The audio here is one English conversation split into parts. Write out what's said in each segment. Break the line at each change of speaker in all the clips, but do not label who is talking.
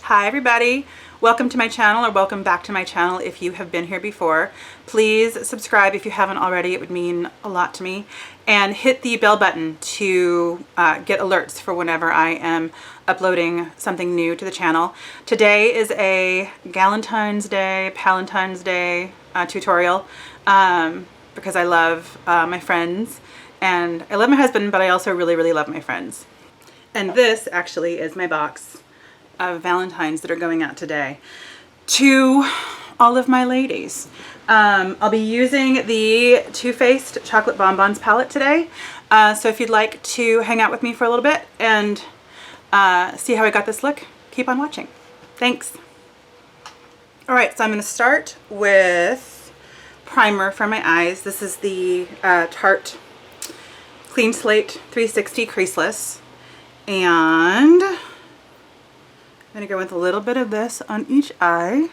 Hi everybody, welcome to my channel, or welcome back to my channel if you have been here before. Please subscribe if you haven't already, it would mean a lot to me. And hit the bell button to get alerts for whenever I am uploading something new to the channel. Today is a Galentine's Day, Palentine's Day tutorial because I love my friends and I love my husband, but I also really love my friends. And this actually is my box of Valentines that are going out today to all of my ladies. I'll be using the Too Faced Chocolate Bonbons palette today. So if you'd like to hang out with me for a little bit and see how I got this look, keep on watching. Thanks. All right, so I'm going to start with primer for my eyes. This is the Tarte Clean Slate 360 Creaseless. And I'm going to go with a little bit of this on each eye.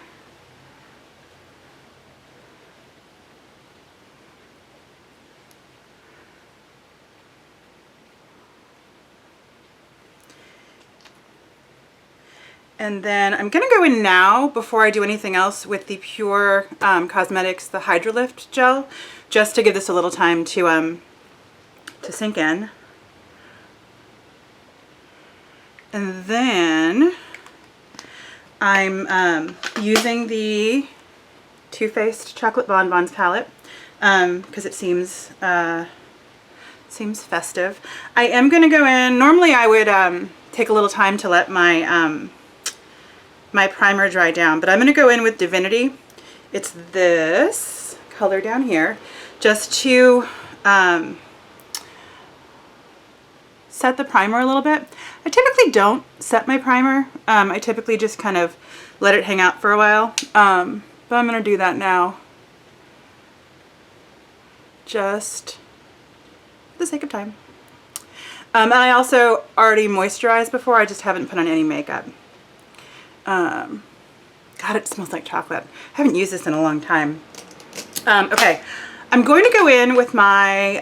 And then I'm going to go in now, before I do anything else, with the Pure Cosmetics, the Hydro Lift gel, just to give this a little time to sink in. And then I'm using the Too Faced Chocolate Bonbons palette because it seems festive. I am going to go in, normally I would take a little time to let my my primer dry down, but I'm going to go in with Divinity. It's this color down here, just to set the primer a little bit. I typically don't set my primer. I typically just kind of let it hang out for a while, but I'm going to do that now, just for the sake of time. And I also already moisturized before, I just haven't put on any makeup. God, it smells like chocolate. I haven't used this in a long time. Okay, I'm going to go in with my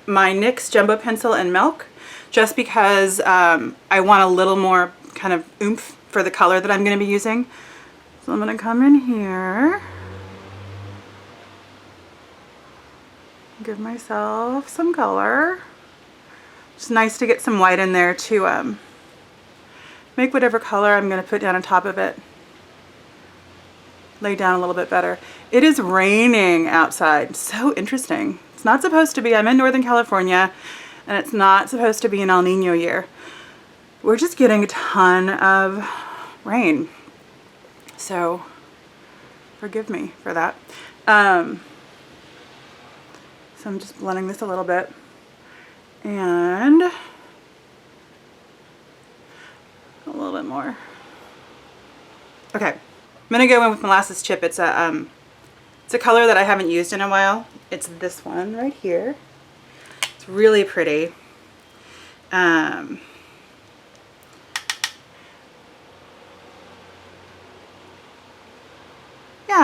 my NYX Jumbo Pencil and Milk, just because I want a little more kind of oomph for the color that I'm going to be using. So I'm going to come in here, give myself some color. It's nice to get some white in there to make whatever color I'm going to put down on top of it lay down a little bit better. It is raining outside. So interesting. It's not supposed to be. I'm in Northern California and it's not supposed to be an El Nino year. We're just getting a ton of rain. So forgive me for that. So I'm just blending this a little bit. And a little bit more. Okay. I'm going to go in with Molasses Chip. It's a color that I haven't used in a while. It's this one right here. It's really pretty. Yeah,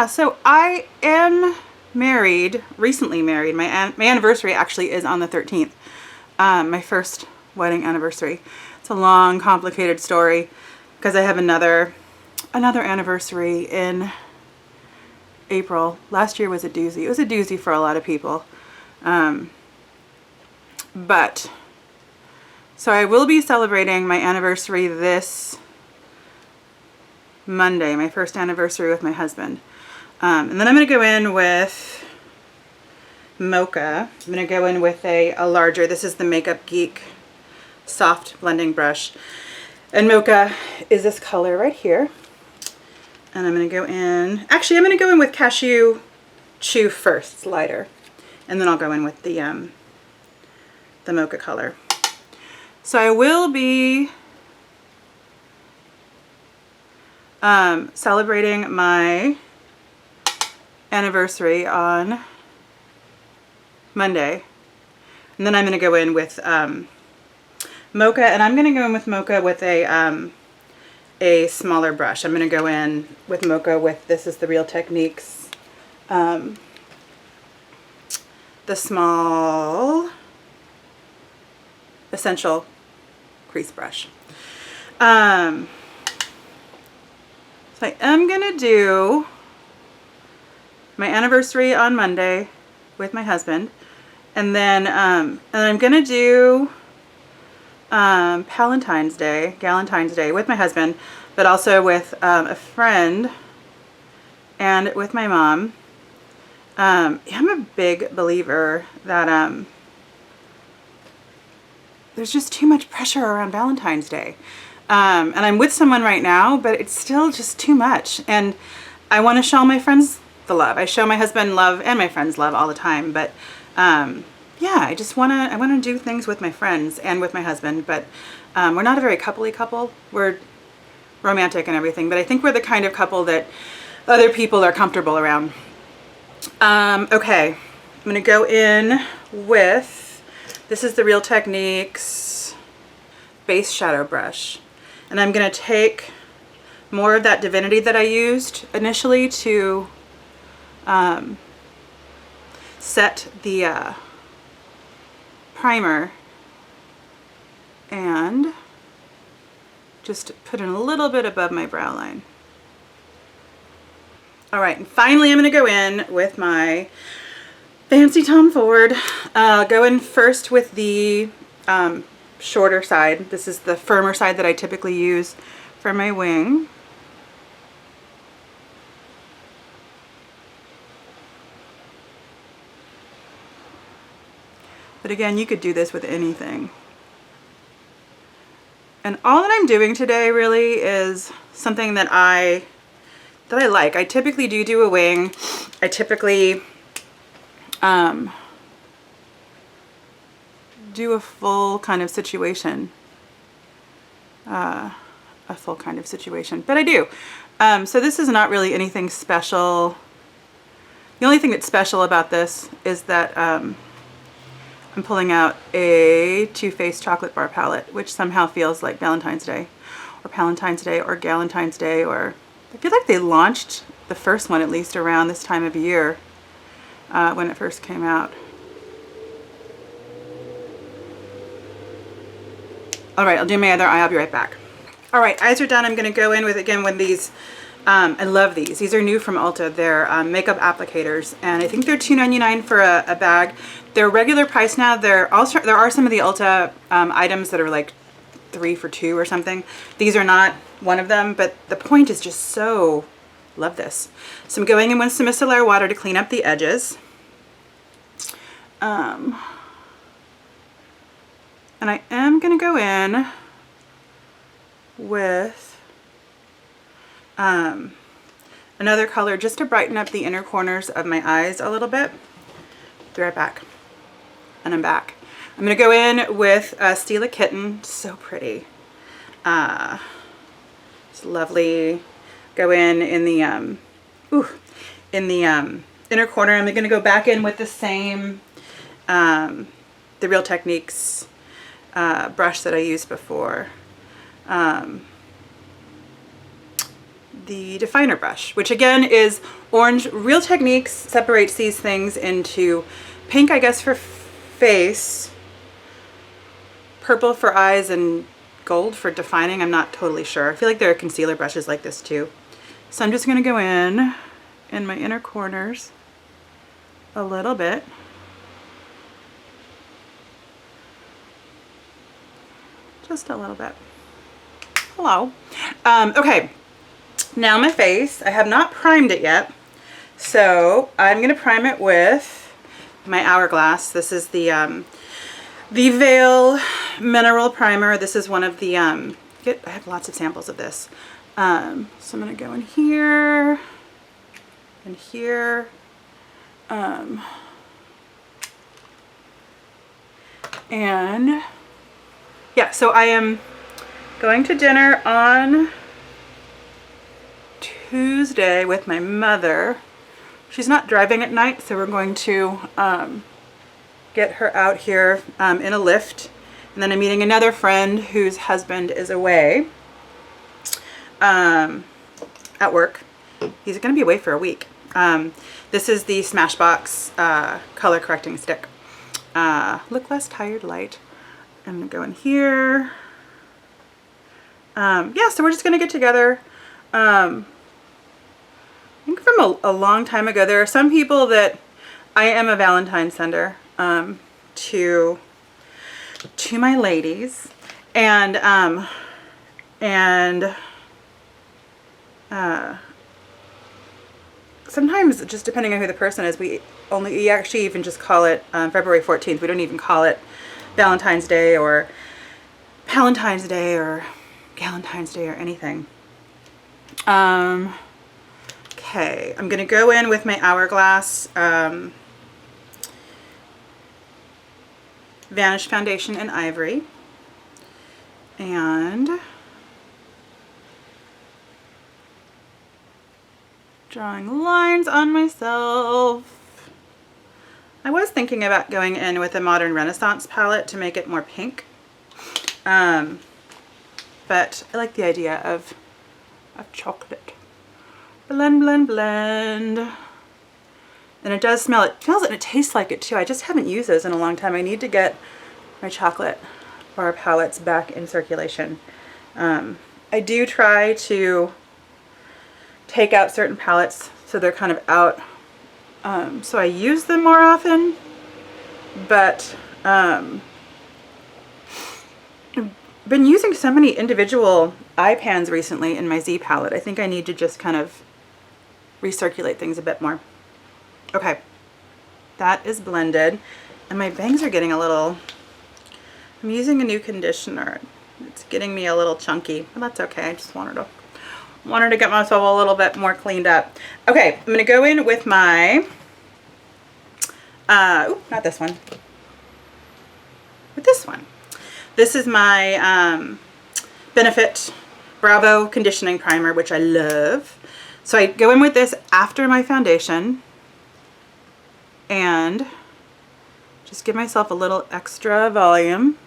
so I am married, recently married. My anniversary actually is on the 13th. My first wedding anniversary. It's a long, complicated story because I have another anniversary in April. Last year was a doozy. It was a doozy for a lot of people. But so I will be celebrating my anniversary this Monday, my first anniversary with my husband. And then I'm going to go in with Mocha. I'm going to go in with a larger, this is the Makeup Geek soft blending brush. And Mocha is this color right here. And I'm going to go in, actually I'm going to go in with Cashew Chew first, it's lighter. And then I'll go in with the Mocha color. So I will be celebrating my anniversary on Monday. And then I'm going to go in with Mocha, and I'm going to go in with Mocha with a smaller brush. I'm going to go in with Mocha with, this is the Real Techniques, the small Essential crease brush. So I am gonna do my anniversary on Monday with my husband, and then I'm gonna do Palentine's Day, Galentine's Day with my husband, but also with a friend and with my mom. I'm a big believer that there's just too much pressure around Valentine's Day. And I'm with someone right now, but it's still just too much. And I want to show my friends the love. I show my husband love and my friends love all the time. But yeah, I want to do things with my friends and with my husband. But we're not a very coupley couple. We're romantic and everything, but I think we're the kind of couple that other people are comfortable around. Okay, I'm gonna go in with, this is the Real Techniques base shadow brush, and I'm gonna take more of that Divinity that I used initially to set the primer, and just put in a little bit above my brow line. All right, and finally I'm gonna go in with my Fancy Tom Ford. Go in first with the shorter side. This is the firmer side that I typically use for my wing. But again, you could do this with anything. And all that I'm doing today really is something that I like. I typically do a wing. I typically do a full kind of situation. But I do. So this is not really anything special. The only thing that's special about this is that I'm pulling out a Too Faced chocolate bar palette, which somehow feels like Valentine's Day or Palentine's Day or Galentine's Day, or I feel like they launched the first one at least around this time of year when it first came out. All right, I'll do my other eye. I'll be right back. All right, eyes are done. I'm going to go in with, again, with these. I love these. These are new from Ulta. They're makeup applicators, and I think they're $2.99 for a bag. They're regular price now. There are some of the Ulta items that are like 3 for $2 or something. These are not one of them, but the point is just so, love this. So I'm going in with some micellar water to clean up the edges. And I am going to go in with another color just to brighten up the inner corners of my eyes a little bit. Be right back. And I'm back. I'm going to go in with Steal a Kitten. So pretty. It's lovely. Go in the inner corner. I'm going to go back in with the same the Real Techniques brush that I used before. The definer brush, which again is orange. Real Techniques separates these things into pink, I guess, for face, purple for eyes, and gold for defining. I'm not totally sure. I feel like there are concealer brushes like this too. So I'm just going to go in my inner corners a little bit. Just a little bit. Hello. Okay. Now my face, I have not primed it yet, so I'm going to prime it with my Hourglass. This is the Veil Mineral Primer. This is one of the, I have lots of samples of this. So I'm going to go in here, and here, and yeah, so I am going to dinner on Tuesday with my mother. She's not driving at night, so we're going to get her out here in a Lyft. And then I'm meeting another friend whose husband is away at work. He's going to be away for a week. This is the Smashbox color correcting stick. Look Less Tired Light. I'm going to go in here. Yeah, so we're just going to get together. think from a long time ago. There are some people that I am a Valentine sender to my ladies, and sometimes, just depending on who the person is, we actually even just call it February 14th. We don't even call it Valentine's Day or Palentine's Day or Galentine's Day or anything. Okay, I'm gonna go in with my Hourglass Vanish Foundation in Ivory, and drawing lines on myself. I was thinking about going in with a Modern Renaissance palette to make it more pink, but I like the idea of chocolate. Blend, blend, blend. And it does smell, it smells and it tastes like it too. I just haven't used those in a long time. I need to get my chocolate bar palettes back in circulation. I do try to take out certain palettes so they're kind of out, so I use them more often, but I've been using so many individual eye pans recently in my Z palette. I think I need to just kind of recirculate things a bit more. Okay, that is blended, and my bangs are getting a little, I'm using a new conditioner. It's getting me a little chunky, but that's okay. I just wanted to get myself a little bit more cleaned up. Okay, I'm gonna go in with my, not this one, with this one. This is my Benefit Bravo Conditioning Primer, which I love. So I go in with this after my foundation and just give myself a little extra volume.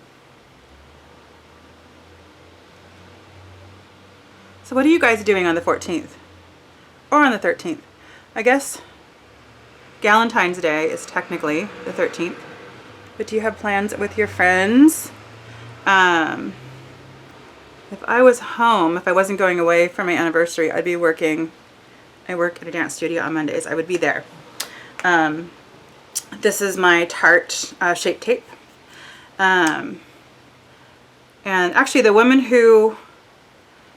So what are you guys doing on the 14th? Or on the 13th? I guess Galentine's Day is technically the 13th. But do you have plans with your friends? If I was home, if I wasn't going away for my anniversary, I'd be working. I work at a dance studio on Mondays. I would be there. This is my Tarte Shape Tape. And actually the woman who,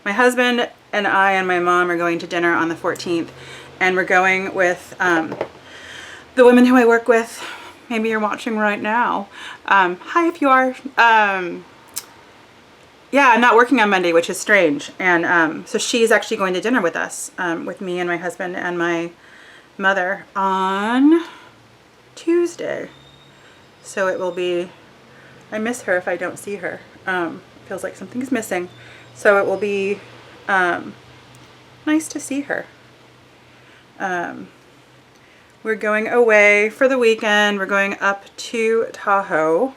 my husband and I and my mom are going to dinner on the 14th, and we're going with the women who I work with. Maybe you're watching right now. Hi if you are. Yeah, I'm not working on Monday, which is strange. And so she's actually going to dinner with us, with me and my husband and my mother on Tuesday. So it will be, I miss her if I don't see her. Feels like something's missing. So it will be nice to see her. We're going away for the weekend. We're going up to Tahoe.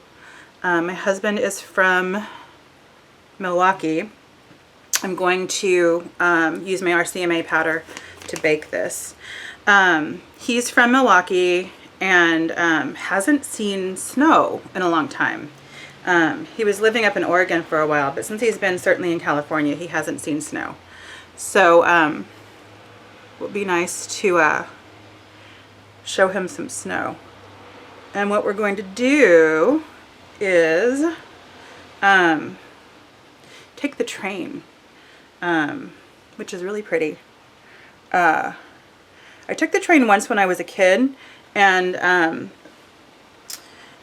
My husband is from Milwaukee. I'm going to use my RCMA powder to bake this. He's from Milwaukee and hasn't seen snow in a long time. He was living up in Oregon for a while, but since he's been certainly in California, he hasn't seen snow. So it would be nice to show him some snow. And what we're going to do is take the train, which is really pretty. I took the train once when I was a kid, and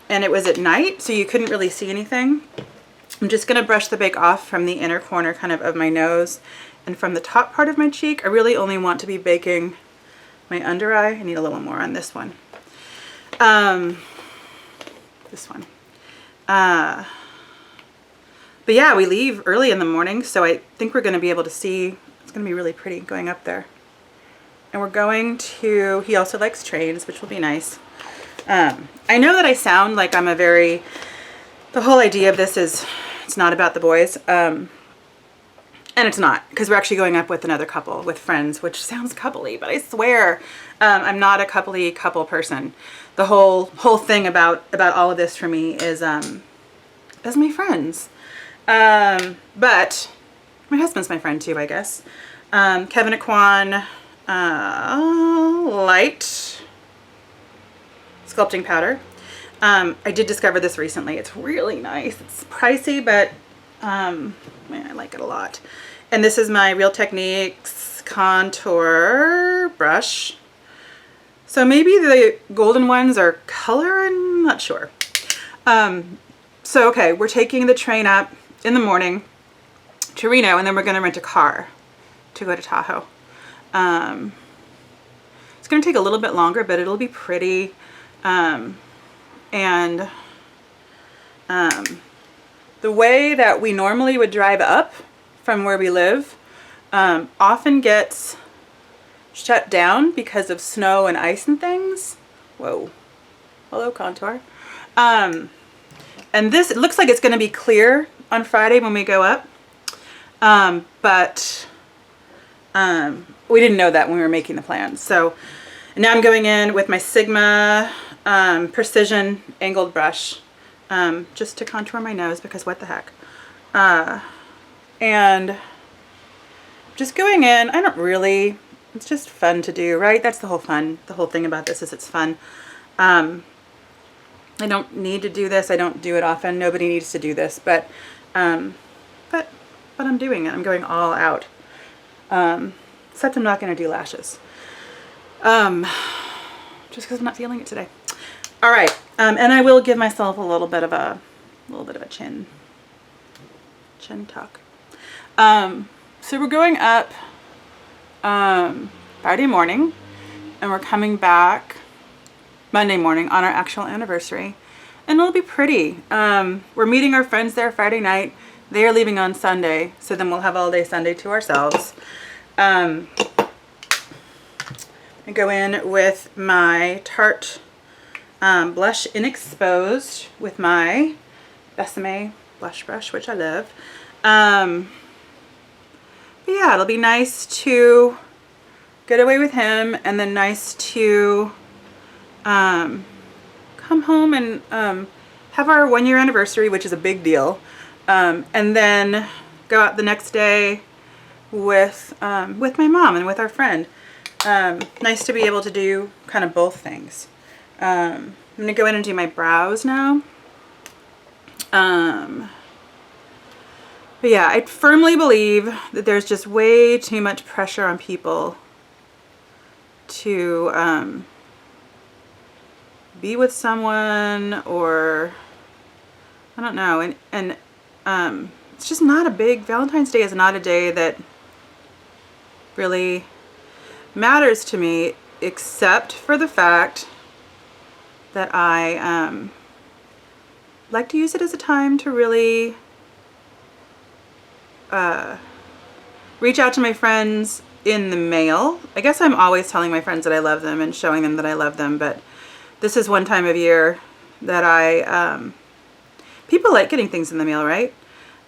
it was at night, so you couldn't really see anything. I'm just gonna brush the bake off from the inner corner kind of my nose and from the top part of my cheek. I really only want to be baking my under eye. I need a little more on this one. This one. But yeah, we leave early in the morning, so I think we're going to be able to see. It's going to be really pretty going up there. And we're going to, he also likes trains, which will be nice. I know that I sound like I'm the whole idea of this is, it's not about the boys. And it's not, because we're actually going up with another couple, with friends, which sounds coupley, but I swear I'm not a coupley couple person. The whole thing about all of this for me is my friends. But my husband's my friend too, I guess. Kevin Aquan, light sculpting powder. I did discover this recently. It's really nice. It's pricey, but man, I like it a lot. And this is my Real Techniques contour brush. So maybe the golden ones are color, I'm not sure. So okay, we're taking the train up in the morning to Reno, and then we're gonna rent a car to go to Tahoe. It's gonna take a little bit longer, but it'll be pretty. The way that we normally would drive up from where we live often gets shut down because of snow and ice and things. Whoa. Hello, contour. And this, it looks like it's going to be clear on Friday when we go up. But we didn't know that when we were making the plans. So now I'm going in with my Sigma Precision angled brush just to contour my nose, because what the heck. And just going in, I don't really, it's just fun to do, right? That's the whole fun. The whole thing about this is it's fun. I don't need to do this. I don't do it often. Nobody needs to do this, but I'm doing it. I'm going all out. Except I'm not going to do lashes. Just because I'm not feeling it today. All right, and I will give myself a little bit of a chin tuck. So we're going up Friday morning, and we're coming back Monday morning on our actual anniversary, and it'll be pretty. We're meeting our friends there Friday night. They are leaving on Sunday, so then we'll have all day Sunday to ourselves. I go in with my Tarte blush in Exposed with my Besame blush brush, which I love. But yeah, it'll be nice to get away with him, and then nice to come home and have our 1-year anniversary, which is a big deal, and then go out the next day with my mom and with our friend. Nice to be able to do kind of both things. I'm gonna go in and do my brows now. But yeah, I firmly believe that there's just way too much pressure on people to be with someone, or I don't know, and it's just not a big, Valentine's Day is not a day that really matters to me, except for the fact that I like to use it as a time to really reach out to my friends in the mail. I guess I'm always telling my friends that I love them and showing them that I love them, but this is one time of year that people like getting things in the mail, right?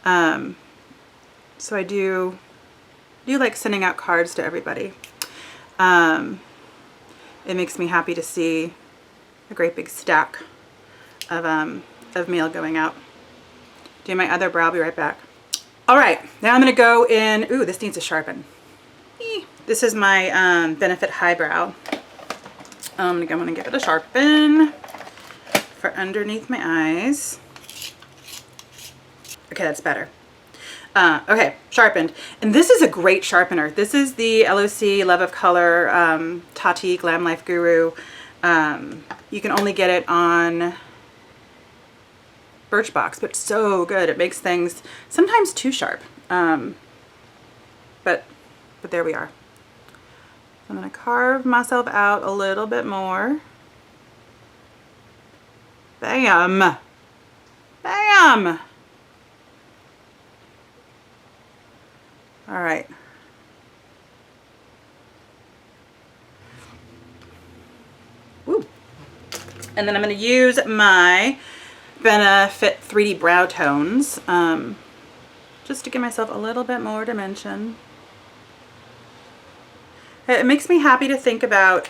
So I do like sending out cards to everybody. It makes me happy to see a great big stack of mail going out. Do my other brow, I'll be right back. All right, now I'm gonna go in, ooh, this needs a sharpen. This is my Benefit Highbrow. I'm gonna go in and give it a sharpen for underneath my eyes. Okay, that's better. Okay, sharpened. And this is a great sharpener. This is the LOC Love of Color Chatty Glam Life Guru. You can only get it on Birchbox, but so good. It makes things sometimes too sharp. But there we are. I'm gonna carve myself out a little bit more. Bam! Bam! All right. Woo. And then I'm going to use my Benefit 3D Brow Tones just to give myself a little bit more dimension. It makes me happy to think about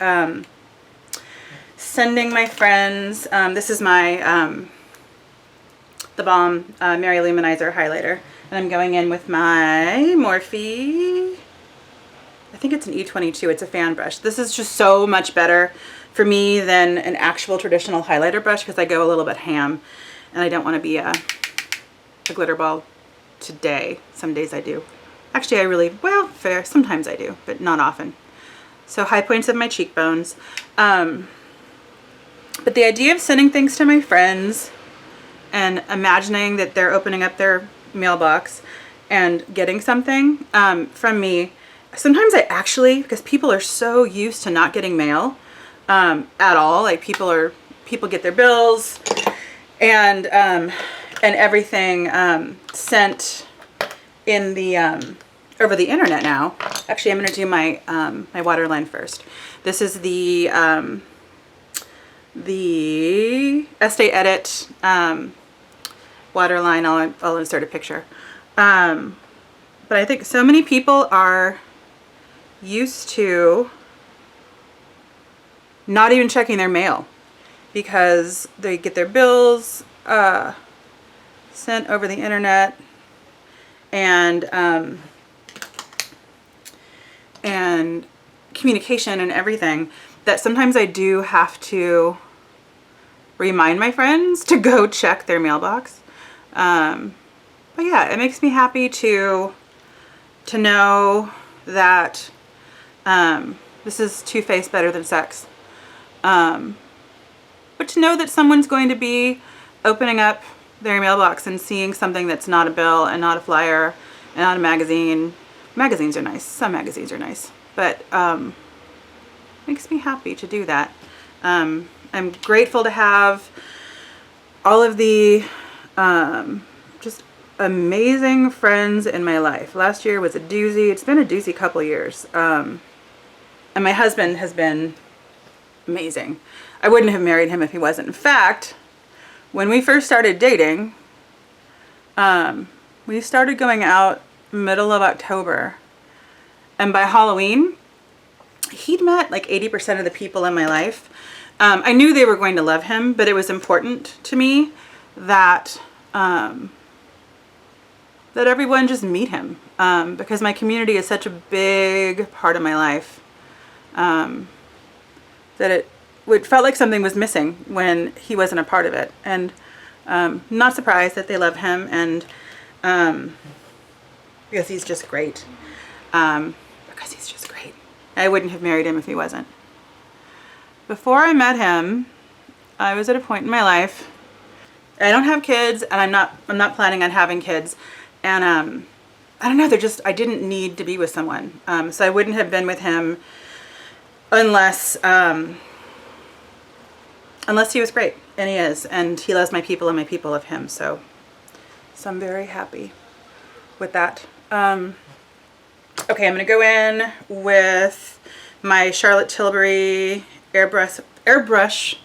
sending my friends, this is my The Balm Mary Luminizer highlighter, and I'm going in with my Morphe, I think it's an E22. It's a fan brush. This is just so much better for me than an actual traditional highlighter brush because I go a little bit ham and I don't want to be a glitter ball today. Some days I do. Actually, I really, well, fair. Sometimes I do, but not often. So high points of my cheekbones. But the idea of sending things to my friends and imagining that they're opening up their mailbox and getting something from me. Sometimes I actually, because people are so used to not getting mail at all. Like people get their bills and everything sent in the over the internet now. Actually, I'm going to do my my waterline first. This is the Estee Edit waterline. I'll insert a picture. But I think so many people are used to not even checking their mail because they get their bills sent over the internet and communication and everything, that sometimes I do have to remind my friends to go check their mailbox. But yeah, it makes me happy to know that this is two-faced better than sex. But to know that someone's going to be opening up their mailbox and seeing something that's not a bill and not a flyer and not a magazine. Magazines are nice. Some magazines are nice. But makes me happy to do that. I'm grateful to have all of the just amazing friends in my life. Last year was a doozy. It's been a doozy couple years. And my husband has been amazing. I wouldn't have married him if he wasn't. In fact, when we first started dating, we started going out middle of October. And by Halloween, he'd met like 80% of the people in my life. I knew they were going to love him, but it was important to me that that everyone just meet him, because my community is such a big part of my life, that it felt like something was missing when he wasn't a part of it. And not surprised that they love him, and because he's just great. Because he's just great. I wouldn't have married him if he wasn't. Before I met him, I was at a point in my life. I don't have kids, and I'm not planning on having kids. And I don't know, I didn't need to be with someone. So I wouldn't have been with him unless he was great, and he is, and he loves my people and my people love him. So I'm very happy with that. Okay, I'm gonna go in with my Charlotte Tilbury airbrush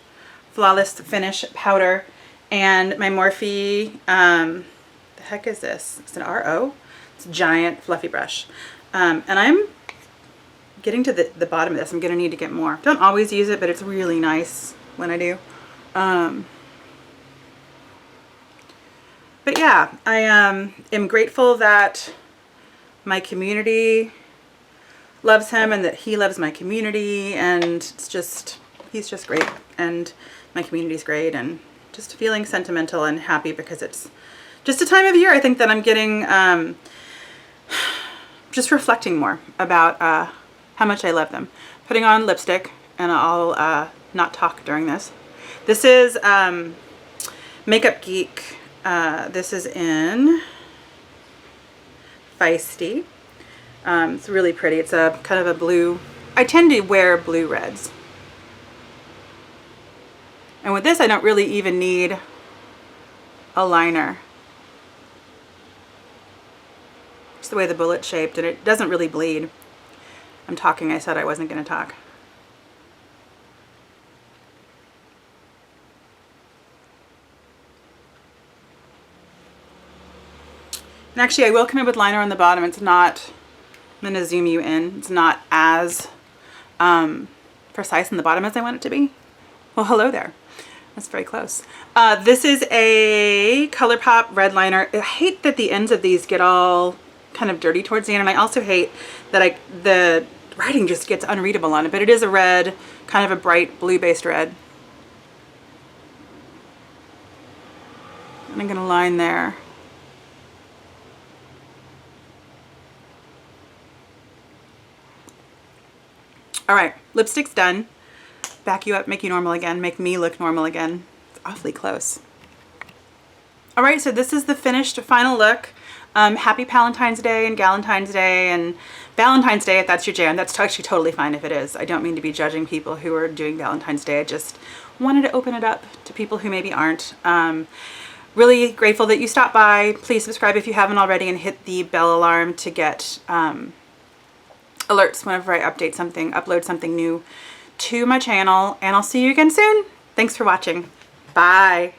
flawless finish powder and my Morphe. The heck is this? It's an RO. It's a giant fluffy brush, and I'm getting to the bottom of this. I'm gonna need to get more. Don't always use it, but it's really nice when I do. But yeah, I am grateful that my community loves him and that he loves my community, and it's just, he's just great, and my community's great, and just feeling sentimental and happy because it's just a time of year, I think, that I'm getting just reflecting more about how much I love them. Putting on lipstick, and I'll not talk during this. This is Makeup Geek. This is in Feisty. It's really pretty. It's a kind of a blue. I tend to wear blue reds. And with this, I don't really even need a liner. It's the way the bullet's shaped, and it doesn't really bleed. I'm talking. I said I wasn't going to talk. And actually, I will come in with liner on the bottom. It's not, I'm going to zoom you in. It's not as precise in the bottom as I want it to be. Well, hello there. That's very close. This is a ColourPop red liner. I hate that the ends of these get all kind of dirty towards the end, and I also hate that the writing just gets unreadable on it, but it is a red, kind of a bright blue-based red. And I'm gonna line there. All right, lipstick's done. Back you up, make you normal again, make me look normal again. It's awfully close. All right, so this is the finished final look. Happy Palentine's Day and Galentine's Day and Valentine's Day if that's your jam. That's actually totally fine if it is. I don't mean to be judging people who are doing Valentine's Day. I just wanted to open it up to people who maybe aren't. Really grateful that you stopped by. Please subscribe if you haven't already and hit the bell alarm to get alerts whenever I upload something new to my channel. And I'll see you again soon. Thanks for watching. Bye.